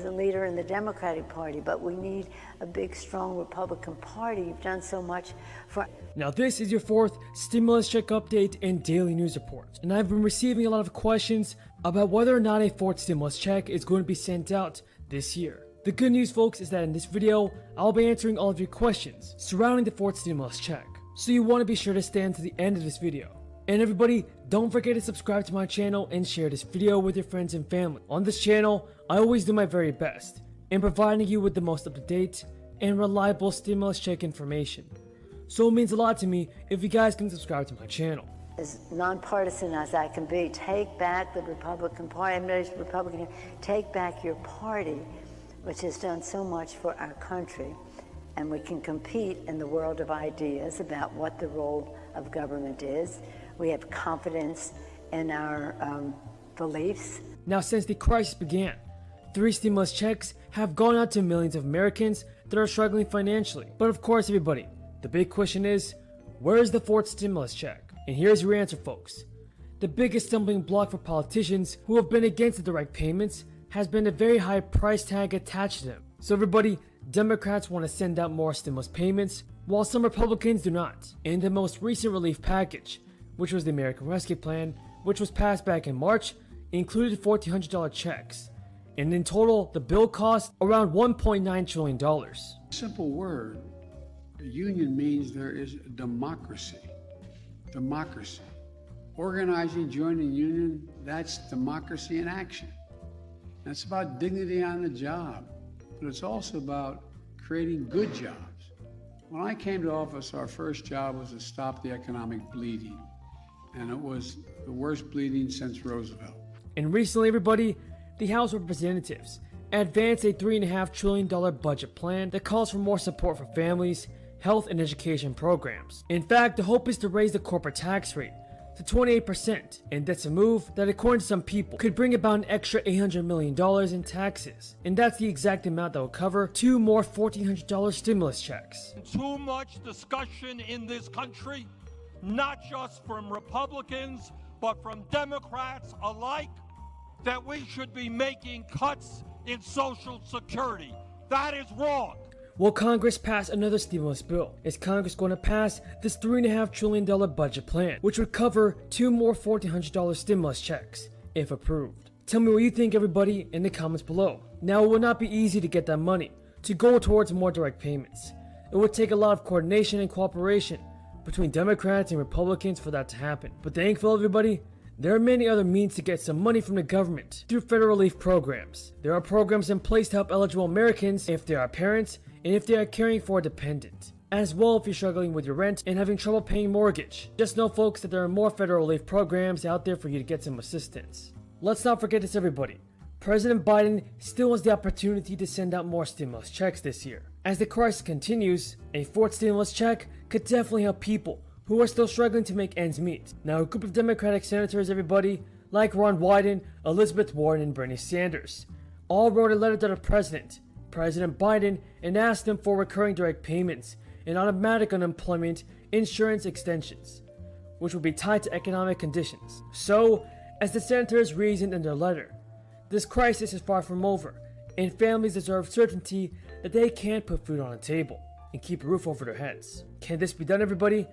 as a leader in the Democratic Party, but we need a big, strong Republican Party. You've done so much for... Now this is your fourth stimulus check update and daily news report, and I've been receiving a lot of questions about whether or not a fourth stimulus check is going to be sent out this year. The good news, folks, is that in this video, I'll be answering all of your questions surrounding the fourth stimulus check, so you want to be sure to stay until the end of this video. And everybody, don't forget to subscribe to my channel and share this video with your friends and family. On this channel, I always do my very best in providing you with the most up-to-date and reliable stimulus check information. So it means a lot to me if you guys can subscribe to my channel. As nonpartisan as I can be, take back the Republican Party. I'm not a Republican here. Take back your party, which has done so much for our country, and we can compete in the world of ideas about what the role of government is. We have confidence in our beliefs. Now, since the crisis began, 3 stimulus checks have gone out to millions of Americans that are struggling financially. But of course, everybody, the big question is, where is the 4th stimulus check? And here's your answer, folks. The biggest stumbling block for politicians who have been against the direct payments has been a very high price tag attached to them. So everybody, Democrats want to send out more stimulus payments, while some Republicans do not. In the most recent relief package, which was the American Rescue Plan, which was passed back in March, included $1,400 checks. And in total, the bill cost around $1.9 trillion. Simple word. Union means there is democracy. Democracy. Organizing, joining union, that's democracy in action. That's about dignity on the job, but it's also about creating good jobs. When I came to office, our first job was to stop the economic bleeding, and it was the worst bleeding since Roosevelt. And recently, everybody, the House of Representatives advanced a $3.5 trillion budget plan that calls for more support for families, health, and education programs. In fact, the hope is to raise the corporate tax rate to 28%, and that's a move that, according to some people, could bring about an extra $800 million in taxes. And that's the exact amount that will cover 2 more $1,400 stimulus checks. Too much discussion in this country, not just from Republicans, but from Democrats alike, that we should be making cuts in Social Security. That is wrong. Will Congress pass another stimulus bill? Is Congress going to pass this $3.5 trillion budget plan, which would cover 2 more $1,400 stimulus checks, if approved? Tell me what you think, everybody, in the comments below. Now, it will not be easy to get that money to go towards more direct payments. It would take a lot of coordination and cooperation between Democrats and Republicans for that to happen. But thankfully, everybody, there are many other means to get some money from the government through federal relief programs. There are programs in place to help eligible Americans if they are parents and if they are caring for a dependent. As well, if you're struggling with your rent and having trouble paying mortgage. Just know, folks, that there are more federal relief programs out there for you to get some assistance. Let's not forget this, everybody. President Biden still has the opportunity to send out more stimulus checks this year. As the crisis continues, a 4th stimulus check could definitely help people who are still struggling to make ends meet. Now, a group of Democratic senators, everybody, like Ron Wyden, Elizabeth Warren, and Bernie Sanders, all wrote a letter to the President Biden, and asked him for recurring direct payments and automatic unemployment insurance extensions, which would be tied to economic conditions. So, as the senators reasoned in their letter, this crisis is far from over, and families deserve certainty that they can put food on the table and keep a roof over their heads. Can this be done, everybody?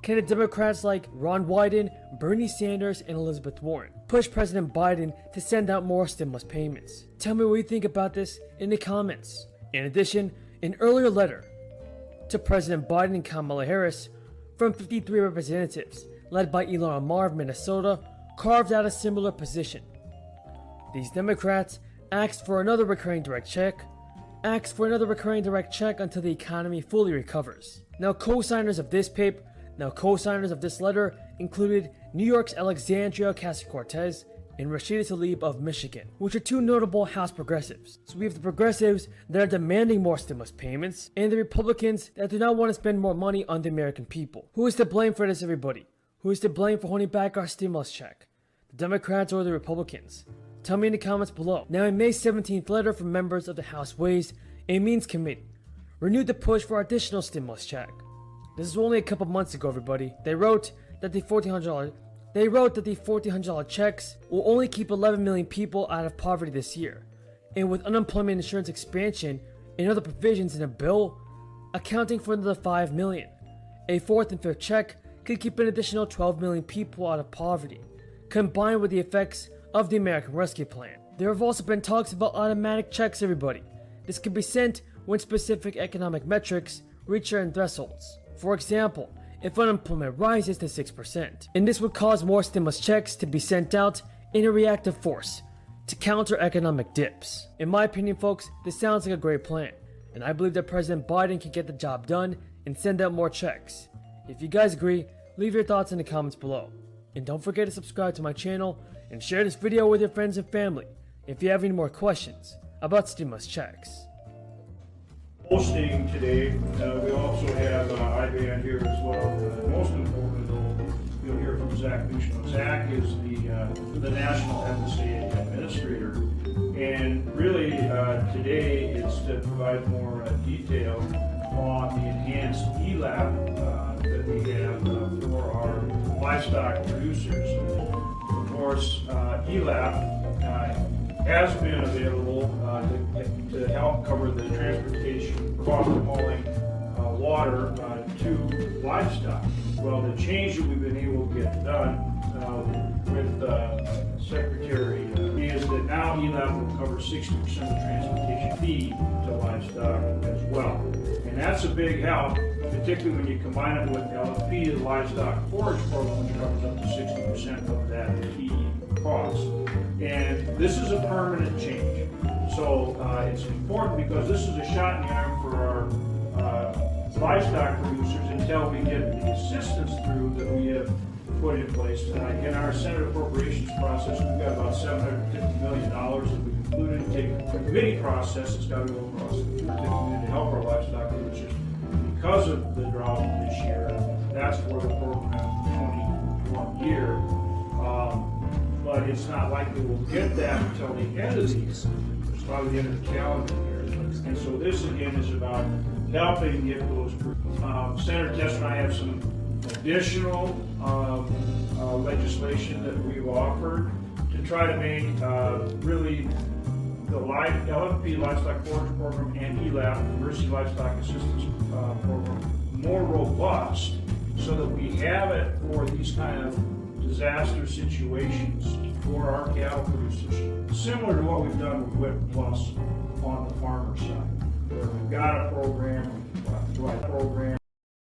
Can the Democrats like Ron Wyden, Bernie Sanders, and Elizabeth Warren push President Biden to send out more stimulus payments? Tell me what you think about this in the comments. In addition, an earlier letter to President Biden and Kamala Harris from 53 representatives, led by Ilhan Omar of Minnesota, carved out a similar position. These Democrats asked for another recurring direct check, until the economy fully recovers. Now, co-signers of this letter included New York's Alexandria Ocasio-Cortez and Rashida Tlaib of Michigan, which are 2 notable House progressives. So we have the progressives that are demanding more stimulus payments, and the Republicans that do not want to spend more money on the American people. Who is to blame for this, everybody? Who is to blame for holding back our stimulus check? The Democrats or the Republicans? Tell me in the comments below. Now, a May 17th letter from members of the House Ways and Means Committee renewed the push for additional stimulus check. This is only a couple months ago, everybody. They wrote that the $1,400 checks will only keep 11 million people out of poverty this year, and with unemployment insurance expansion and other provisions in the bill accounting for another 5 million. A fourth and fifth check could keep an additional 12 million people out of poverty, combined with the effects of the American Rescue Plan. There have also been talks about automatic checks, everybody. This can be sent when specific economic metrics reach certain thresholds. For example, if unemployment rises to 6%, and this would cause more stimulus checks to be sent out in a reactive force to counter economic dips. In my opinion, folks, this sounds like a great plan, and I believe that President Biden can get the job done and send out more checks. If you guys agree, leave your thoughts in the comments below. And don't forget to subscribe to my channel and share this video with your friends and family if you have any more questions about stimulus checks. Hosting today, we also have IBAN here as well. Most importantly, though, you'll hear from Zach Bushman. Zach is the National Embassy Administrator, and really today it's to provide more detail on the enhanced ELAP that we have for our livestock producers. Of course, ELAP has been available to help cover the transportation cost of hauling water to livestock. Well, the change that we've been able to get done with Secretary is that now ELAP will cover 60% of the transportation fee to livestock as well. And that's a big help, particularly when you combine it with LFP, the Livestock Forage Program, which covers up to 60% of that fee cost. And this is a permanent change. So it's important because this is a shot in the arm for our livestock producers until we get the assistance through that we have put in place. In our Senate appropriations process, we've got about $750 million that we've included to take the committee process. It's got to go across the committee to help our livestock producers. Because of the drought this year, that's for the program 21 year. But it's not likely we'll get that until the end of the year. It's probably the end of the calendar year. And so this again is about helping get those. Senator Test and I have some additional legislation that we've offered to try to make really the LFP Livestock Forage Program and ELAP, Emergency Livestock Assistance Program, more robust so that we have it for these kind of disaster situations for our cattle producers, similar to what we've done with WHIP Plus on the farmer side, where we've got a program,